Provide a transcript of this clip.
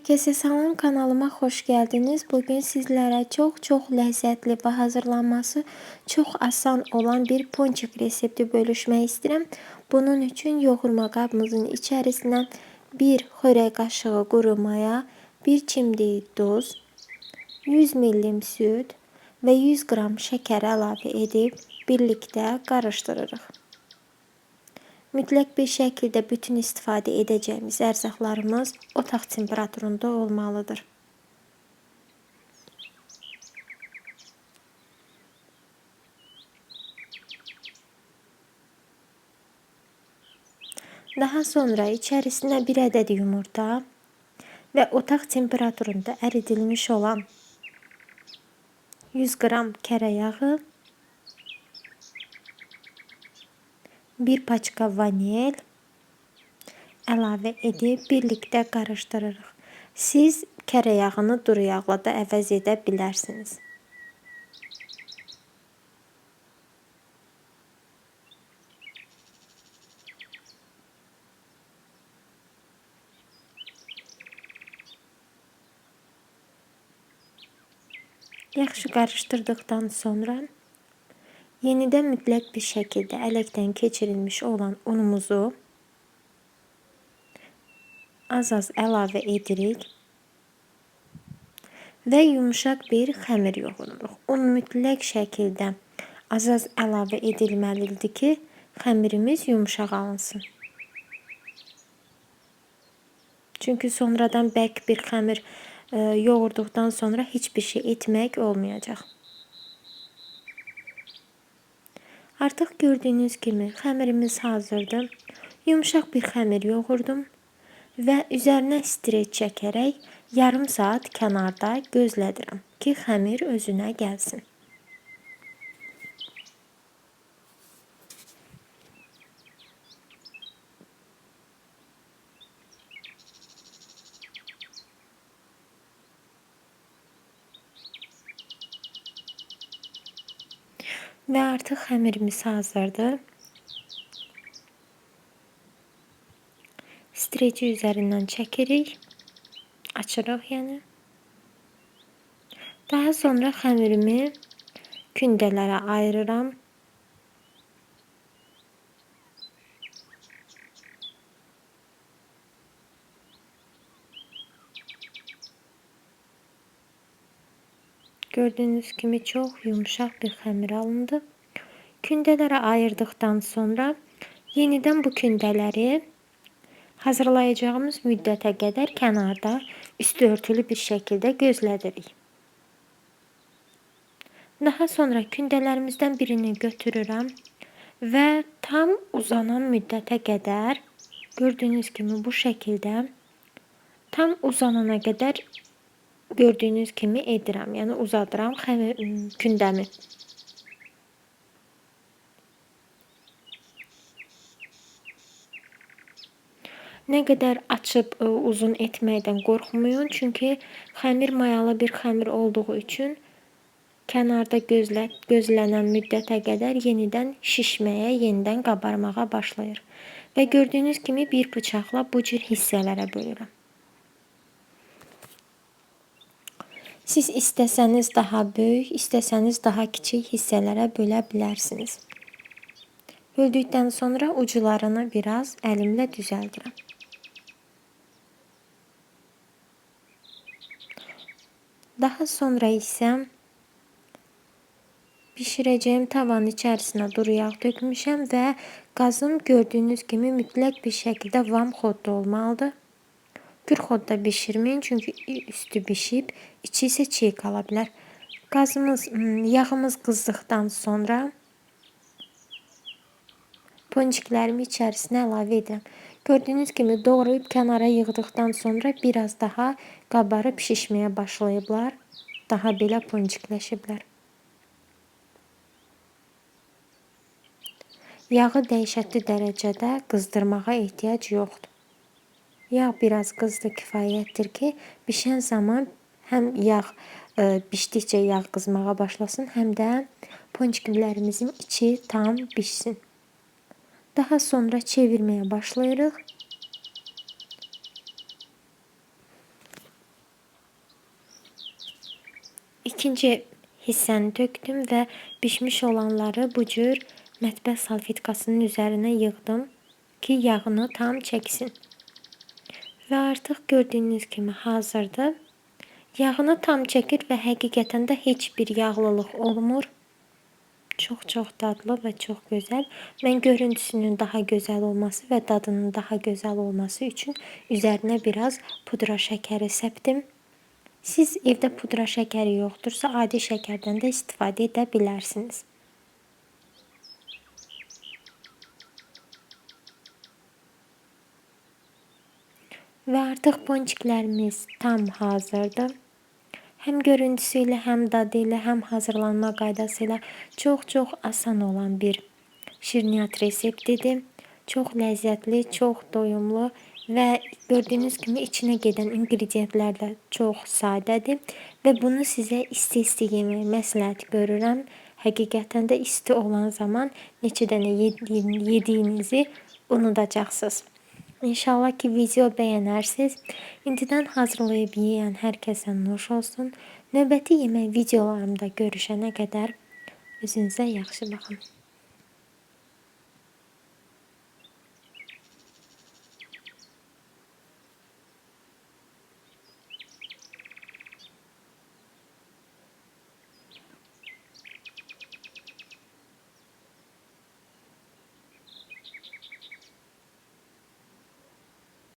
Herkese salam, kanalıma hoş geldiniz. Bugün sizlere çok lezzetli ve hazırlanması çok asan olan bir ponçik resepti bölüşmek istedim. Bunun için yoğurma kabımızın içerisinden bir xörək kaşığı quru maya, bir çimdik duz, 100 ml süt ve 100 gram şeker əlavə edib birlikte karıştırırıq. Mütləq bir şəkildə bütün istifadə edəcəyimiz ərzaqlarımız otaq temperaturunda olmalıdır. Daha sonra içərisinə bir ədəd yumurta və otaq temperaturunda əridilmiş olan 100 gram kərə yağı, bir paçka vanil əlavə edib birlikdə qarışdırırıq. Siz kərə yağını duru yağla da əvəz edə bilərsiniz. Yaxşı qarışdırdıqdan sonra yenidən mütləq bir şəkildə ələkdən keçirilmiş olan unumuzu az əlavə edirik və yumuşaq bir xəmir yoğururuq. Un mütləq şəkildə az əlavə edilməlidir ki, xəmirimiz yumuşaq alınsın. Çünki sonradan bərk bir xəmir yoğurduqdan sonra hiçbir şey etmək olmayacaq. Artıq gördüyünüz kimi xəmirimiz hazırdır. Yumuşaq bir xəmir yoğurdum və üzərinə streç çəkərək yarım saat kənarda gözlədirəm ki, xəmir özünə gəlsin. Və artıq xəmirimiz hazırdır. Streci üzərindən çəkirik, açırıq yəni. Daha sonra xəmirimi kündələrə ayırıram. Gördüğünüz kimi çok yumuşaq bir xəmir alındı. Kündələrə ayırdıqdan sonra yenidən bu kündələri hazırlayacağımız müddətə qədər kənarda üstü örtülü bir şəkildə gözlədirik. Daha sonra kündələrimizdən birini götürürəm və tam uzanan müddətə qədər gördüğünüz kimi bu şəkildə tam uzanana qədər gördüğünüz kimi edirəm. Yəni uzadıram kündəmi. Nə qədər açıb uzun etməkdən qorxmayın. Çünki xəmir mayalı bir xəmir olduğu üçün kənarda gözlənən müddətə qədər yenidən şişməyə, yenidən qabarmağa başlayır. Və gördüyünüz kimi bir bıçaqla bu cür hissələrə bölürəm. Siz istəsəniz daha böyük, istəsəniz daha kiçik hissələrə bölə bilərsiniz. Böldükdən sonra ucularını biraz əlimlə düzəldirəm. Daha sonra isə bişirəcəyim tavanın içərisinə duru yağ dökmüşəm və qazım gördüyünüz kimi mütləq bir şəkildə vam xodda olmalıdır. Gür xodda bişirməyin, çünki üstü bişib, içi isə çiğ qala bilər. Yağımız qızdıqdan sonra ponçiklərimi içərisinə əlavə edirəm. Gördüyünüz kimi doğrayıb kənara yığdıqdan sonra biraz daha qabarıb şişməyə başlayıblar. Daha belə ponçikləşiblər. Yağı dəhşətli dərəcədə qızdırmağa ehtiyac yoxdur. Yağ biraz qızdı kifayətdir ki, bişən zaman həm yağ bişdikcə yağ qızmağa başlasın, həm də ponçiklərimizin içi tam bişsin. Daha sonra çevirməyə başlayırıq. ikinci hissəni döktüm və bişmiş olanları bu cür mətbəx salfetkasının üzərinə yığdım ki, yağını tam çəksin. Və artıq gördüyünüz kimi hazırdır. Yağını tam çəkir və həqiqətən də heç bir yağlılıq olmur. Çox dadlı və çox gözəl. Mən görüntüsünün daha gözəl olması və dadının daha gözəl olması üçün üzərinə biraz pudra şəkəri səpdim. Siz evdə pudra şəkəri yoxdursa, adi şəkərdən də istifadə edə bilərsiniz. Və artıq ponçiklərimiz tam hazırdır. Həm görüntüsü ilə, həm dadı ilə, həm hazırlanma qaydası ilə çox asan olan bir şirniyyat reseptidir. Çox ləzzətli, çox doyumlu və gördüyünüz kimi içinə gedən ingrediyentlər də çox sadədir. Və bunu sizə isti yeməyi məsləhət görürəm. Həqiqətən də isti olan zaman neçə dənə yediyinizi unudacaqsınız. İnşallah ki video bəyənərsiniz. İndidən hazırlayıb yeyən hər kəsə nuş olsun. Növbəti yemək videolarımda görüşənə qədər özünüzə yaxşı baxın.